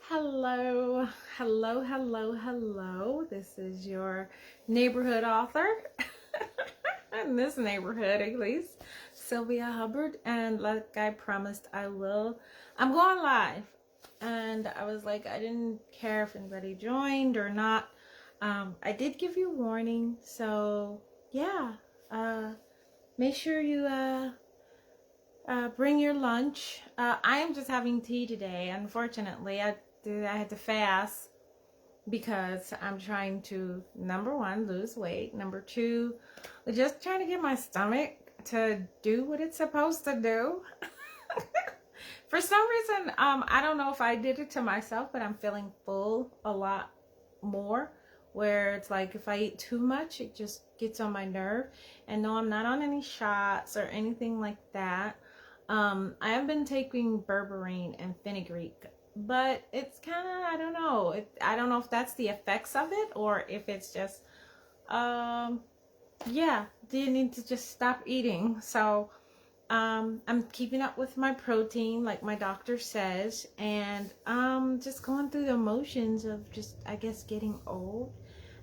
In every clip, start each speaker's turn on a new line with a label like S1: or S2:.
S1: Hello, hello. This is your neighborhood author, in this neighborhood at least, Sylvia Hubbard. And like I promised I will, I'm going live. And I was like, I didn't care if anybody joined or not. I did give you warning, so yeah. Make sure you bring your lunch. I am just having tea today. Unfortunately, I had to fast because I'm trying to, number one, lose weight. Number two, just trying to get my stomach to do what it's supposed to do. For some reason, I don't know if I did it to myself, but I'm feeling full a lot more. Where it's like if I eat too much, it just gets on my nerve. And no, I'm not on any shots or anything like that. I have been taking berberine and fenugreek, but it's kind of, I don't know. I don't know if that's the effects of it or if it's just, yeah, you need to just stop eating. So, I'm keeping up with my protein, like my doctor says, and just going through the motions of just, I guess, getting old.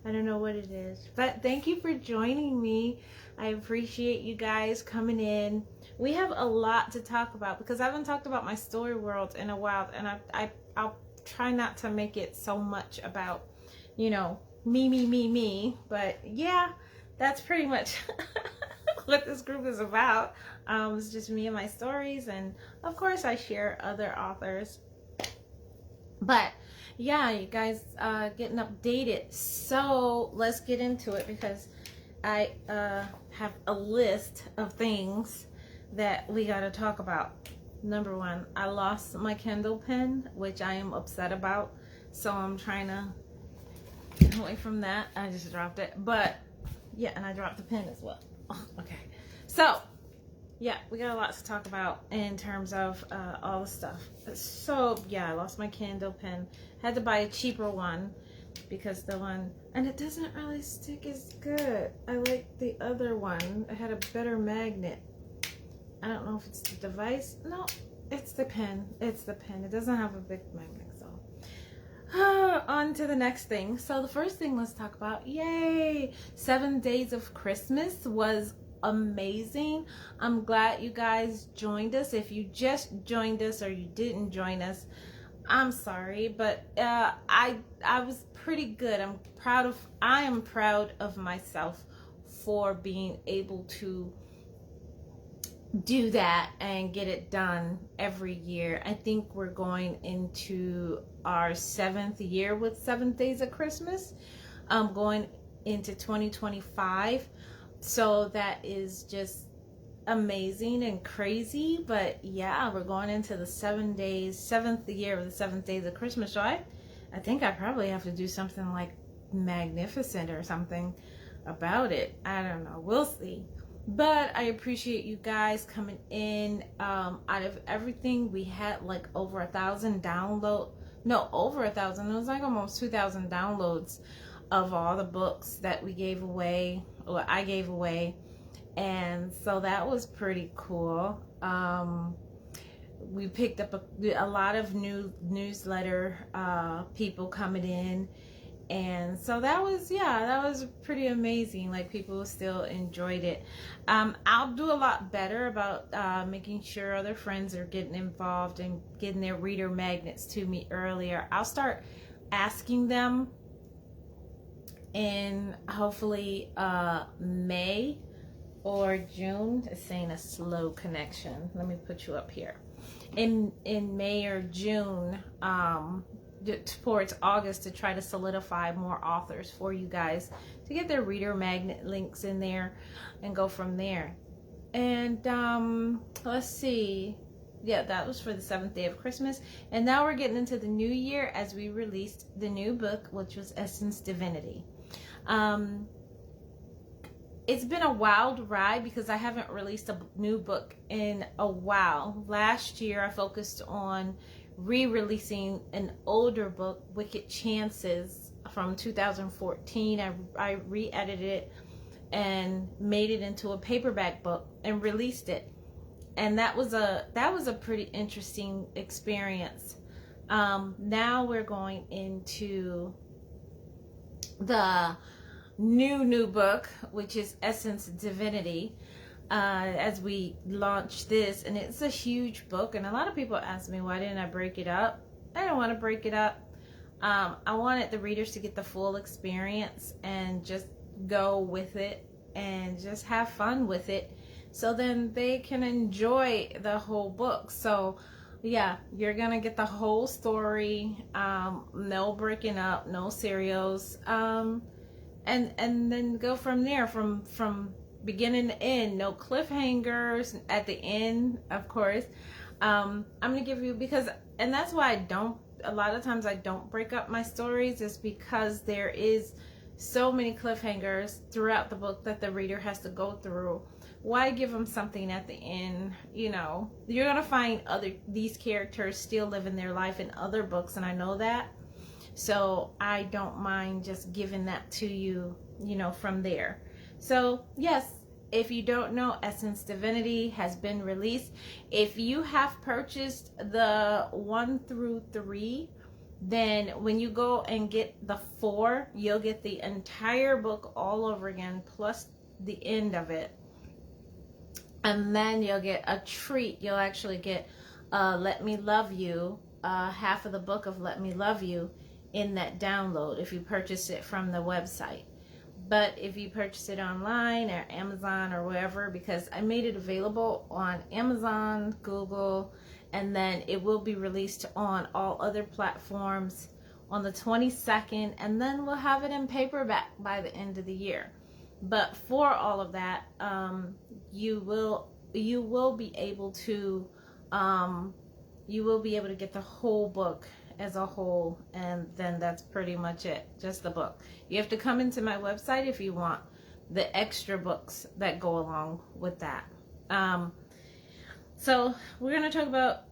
S1: I don't know what it is, but thank you for joining me. I appreciate you guys coming in. We have a lot to talk about because I haven't talked about my story world in a while, and I'll try not to make it so much about, me. But yeah, that's pretty much what this group is about. It's just me and my stories, and of course I share other authors. But yeah, you guys getting updated. So let's get into it because I have a list of things that we got to talk about. Number one, I lost my Kindle pen, which I am upset about. So I'm trying to get away from that. I just dropped it. But yeah, and I dropped the pen as well. Oh, okay. So yeah, we got a lot to talk about in terms of all the stuff. So yeah, I lost my Kindle pen. Had to buy a cheaper one because the one, and it doesn't really stick as good. I like the other one. It had a better magnet. I don't know if it's the device. No, it's the pen. It's the pen. It doesn't have a big magnet. So on to the next thing. So the first thing let's talk about, yay, 7 days of Christmas was amazing. I'm glad you guys joined us. If you just joined us or you didn't join us, I'm sorry, but I was pretty good. I am proud of myself for being able to do that and get it done every year. I think we're going into our 7th year with 7 days of Christmas. Going into 2025. So that is just amazing and crazy. But yeah, we're going into the 7th year of the 7th days of Christmas. So I think I probably have to do something like magnificent or something about it. I don't know. We'll see. But I appreciate you guys coming in. Out of everything, we had like over 1,000 download. No, over 1,000. It was like almost 2,000 downloads of all the books that we gave away, or I gave away. And so that was pretty cool. We picked up a lot of new newsletter people coming in. And so that was pretty amazing. Like, people still enjoyed it. I'll do a lot better about making sure other friends are getting involved and getting their reader magnets to me earlier. I'll start asking them in hopefully May or June. It's saying a slow connection. Let me put you up here. In May or June, towards August, to try to solidify more authors for you guys to get their reader magnet links in there and go from there. And let's see. Yeah, that was for the 7th day of Christmas. And now we're getting into the new year as we released the new book, which was Essence Divinity. It's been a wild ride because I haven't released a new book in a while. Last year I focused on re-releasing an older book, Wicked Chances, from 2014. I re-edited it and made it into a paperback book and released it. And that was a pretty interesting experience Now we're going into the new book, which is Essence Divinity, as we launch this. And it's a huge book, and a lot of people ask me, why didn't I break it up? I don't want to break it up. I wanted the readers to get the full experience and just go with it and just have fun with it, so then they can enjoy the whole book. So yeah, you're gonna get the whole story, no breaking up, no serials, and then go from there, from beginning to end. No cliffhangers at the end, of course. I'm gonna give you, because, and that's why a lot of times I don't break up my stories, is because there is so many cliffhangers throughout the book that the reader has to go through. Why give them something at the end? You know, you're gonna find these characters still living their life in other books, and I know that, so I don't mind just giving that to you, you know, from there. So yes, if you don't know, Essence Divinity has been released. If you have purchased the 1 through 3, then when you go and get the 4, you'll get the entire book all over again, plus the end of it. And then you'll get a treat. You'll actually get Let Me Love You, half of the book of Let Me Love You in that download if you purchase it from the website. But if you purchase it online or Amazon or wherever, because I made it available on Amazon, Google, and then it will be released on all other platforms on the 22nd, and then we'll have it in paperback by the end of the year. But for all of that, you will be able to get the whole book as a whole, and then that's pretty much it, just the book. You have to come into my website if you want the extra books that go along with that. So we're going to talk about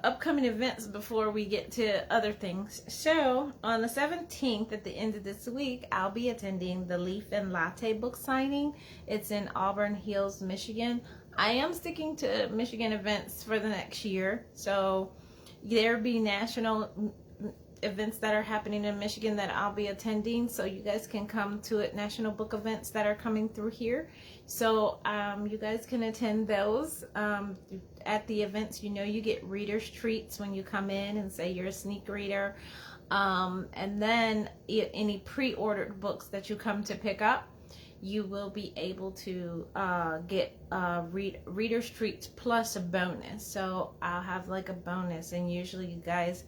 S1: upcoming events before we get to other things. So on the 17th, at the end of this week, I'll be attending the Leaf and Latte book signing. It's in Auburn Hills, Michigan. I am sticking to Michigan events for the next year, so there'll be national events that are happening in Michigan that I'll be attending, so you guys can come to it, national book events that are coming through here. So you guys can attend those. At the events, you know, you get reader's treats when you come in and say you're a sneak reader. And then any pre-ordered books that you come to pick up, you will be able to get reader's treats plus a bonus. So I'll have like a bonus, and usually you guys,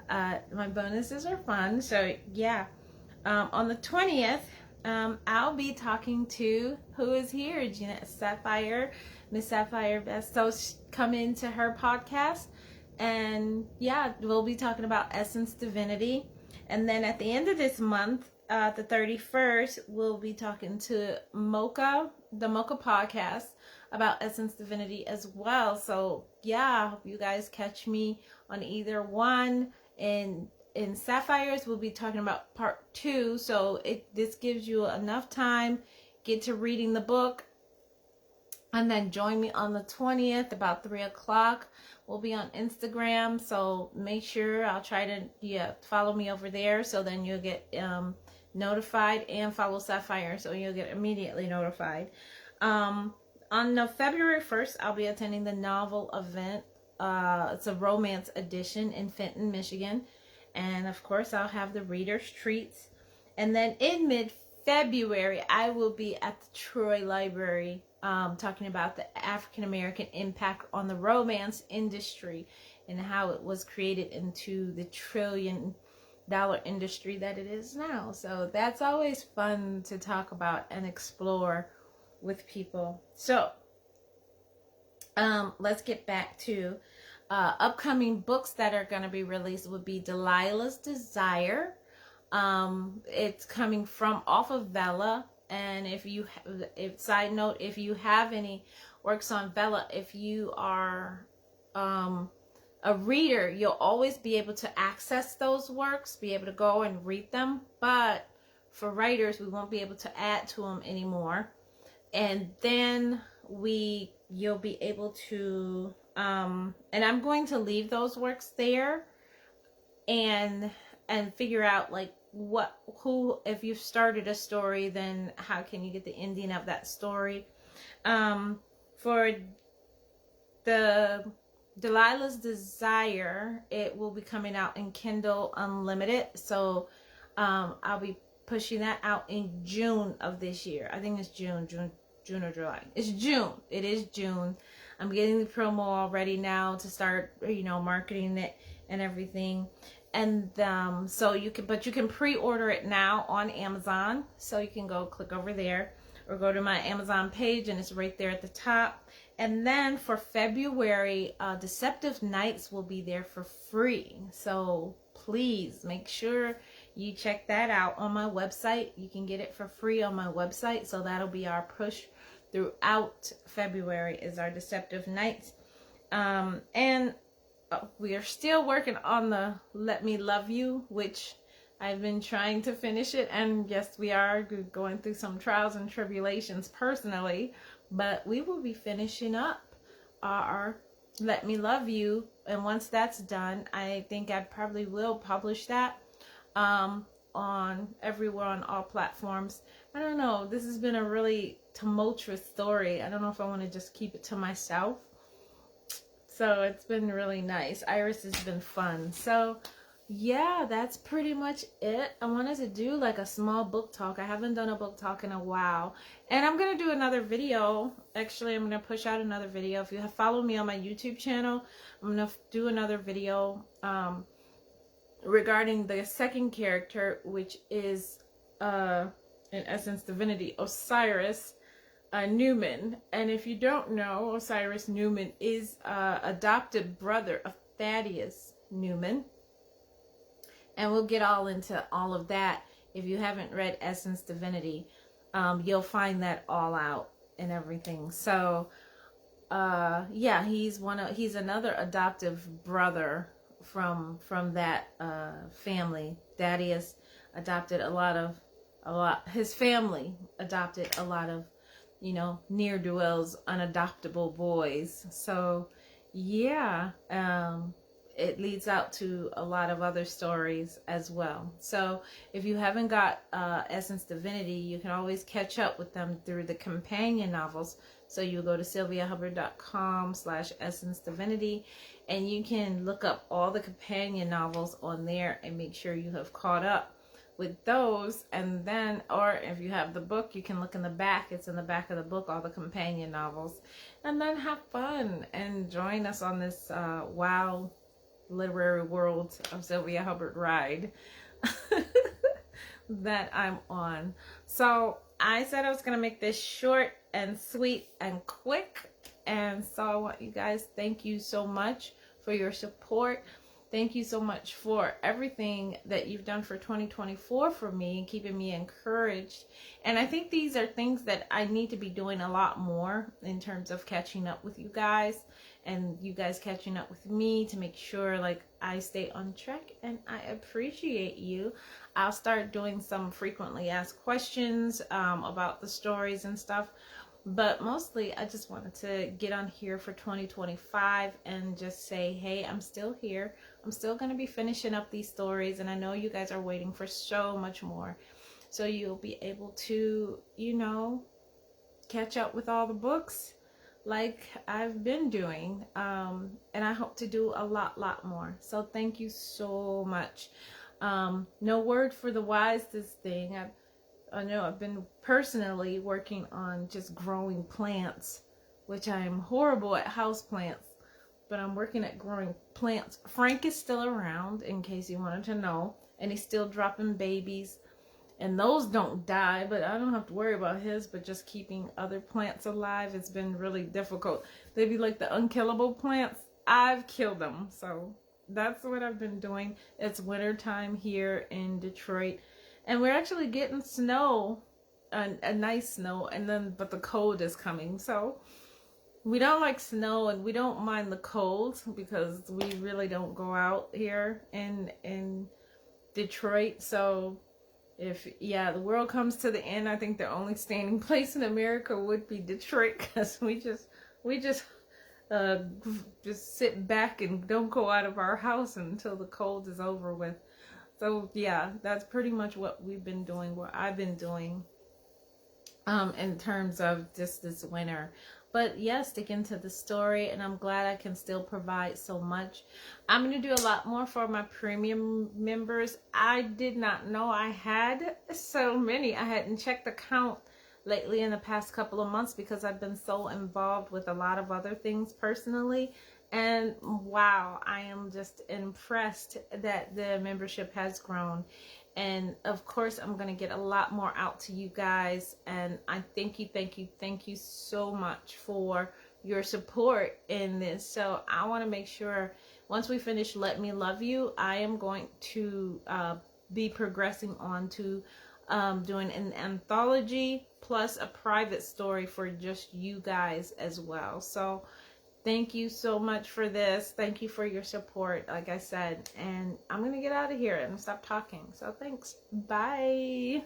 S1: my bonuses are fun. So yeah, on the 20th, I'll be talking to, who is here, Jeanette Sapphire, Miss Sapphire Best. So come into her podcast, and yeah, we'll be talking about Essence Divinity. And then at the end of this month, the 31st, we'll be talking to Mocha, the Mocha podcast, about Essence Divinity as well. So yeah, I hope you guys catch me on either one. And in Sapphires, we'll be talking about part 2. So this gives you enough time, get to reading the book, and then join me on the 20th about 3 o'clock. We'll be on Instagram, so make sure, I'll try to follow me over there, so then you'll get notified, and follow Sapphire so you'll get immediately notified. On February 1st, I'll be attending the novel event. It's a romance edition in Fenton, Michigan. And of course, I'll have the reader's treats. And then in mid-February, I will be at the Troy Library talking about the African American impact on the romance industry and how it was created into the trillion-dollar industry that it is now. So that's always fun to talk about and explore with people. So let's get back to upcoming books that are going to be released. Would be Delilah's Desire. It's coming from off of Vella. And side note, if you have any works on Vella, if you are a reader, you'll always be able to access those works, be able to go and read them. But for writers, we won't be able to add to them anymore. And then you'll be able to, and I'm going to leave those works there and figure out like who, if you've started a story, then how can you get the ending of that story. For the Delilah's Desire, it will be coming out in Kindle Unlimited. So I'll be pushing that out in June of this year. I think it's June or July. It's June. It is June. I'm getting the promo already now to start, marketing it and everything. And so you can pre-order it now on Amazon. So you can go click over there or go to my Amazon page, and it's right there at the top. And then for February, Deceptive Nights will be there for free. So please make sure you check that out on my website. You can get it for free on my website. So that'll be our push throughout February, is our Deceptive Nights. And we are still working on the Let Me Love You, which I've been trying to finish it. And yes, we are going through some trials and tribulations personally, but we will be finishing up our Let Me Love You. And once that's done, I think I probably will publish that on everywhere, on all platforms. I don't know. This has been a really tumultuous story. I don't know if I want to just keep it to myself. So it's been really nice. Iris has been fun. So yeah, that's pretty much it. I wanted to do like a small book talk. I haven't done a book talk in a while. And I'm going to do another video. Actually, I'm going to push out another video. If you have followed me on my YouTube channel, I'm going to do another video regarding the second character, which is, in essence, divinity, Osiris Newman. And if you don't know, Osiris Newman is adopted brother of Thaddeus Newman. And we'll get all into all of that. If you haven't read Essence Divinity, you'll find that all out and everything. So, yeah, he's another adoptive brother from that family. Thaddeus adopted his family adopted a lot of, ne'er-do-wells, unadoptable boys. So, yeah, it leads out to a lot of other stories as well. So if you haven't got Essence Divinity, you can always catch up with them through the companion novels. So you go to sylviahubbard.com/Essence Divinity, and you can look up all the companion novels on there and make sure you have caught up with those. And then, or if you have the book, you can look in the back. It's in the back of the book, all the companion novels. And then have fun and join us on this wow literary world of Sylvia Hubbard ride that I'm on. So I said I was going to make this short and sweet and quick. And so I want you guys, thank you so much for your support. Thank you so much for everything that you've done for 2024 for me and keeping me encouraged. And I think these are things that I need to be doing a lot more in terms of catching up with you guys and you guys catching up with me to make sure like I stay on track, and I appreciate you. I'll start doing some frequently asked questions about the stories and stuff. But mostly, I just wanted to get on here for 2025 and just say, hey, I'm still here. I'm still going to be finishing up these stories. And I know you guys are waiting for so much more. So you'll be able to, catch up with all the books like I've been doing. And I hope to do a lot more. So thank you so much. No word for the wise this thing. I know I've been personally working on just growing plants, which I am horrible at house plants, but I'm working at growing plants. Frank is still around, in case you wanted to know, and he's still dropping babies, and those don't die, but I don't have to worry about his, but just keeping other plants alive, it's been really difficult. They'd be like the unkillable plants. I've killed them, so that's what I've been doing. It's winter time here in Detroit. And we're actually getting snow, a nice snow, but the cold is coming. So we don't like snow and we don't mind the cold because we really don't go out here in Detroit. So if, the world comes to the end, I think the only standing place in America would be Detroit, because we just uh, just sit back and don't go out of our house until the cold is over with. So yeah, that's pretty much what we've been doing, what I've been doing in terms of just this winter. But yeah, sticking to the story, and I'm glad I can still provide so much. I'm going to do a lot more for my premium members. I did not know I had so many. I hadn't checked the count lately in the past couple of months because I've been so involved with a lot of other things personally. And wow, I am just impressed that the membership has grown. And of course, I'm going to get a lot more out to you guys. And I thank you so much for your support in this. So I want to make sure once we finish Let Me Love You, I am going to be progressing on to doing an anthology plus a private story for just you guys as well. So thank you so much for this. Thank you for your support, like I said. And I'm going to get out of here and stop talking. So thanks. Bye.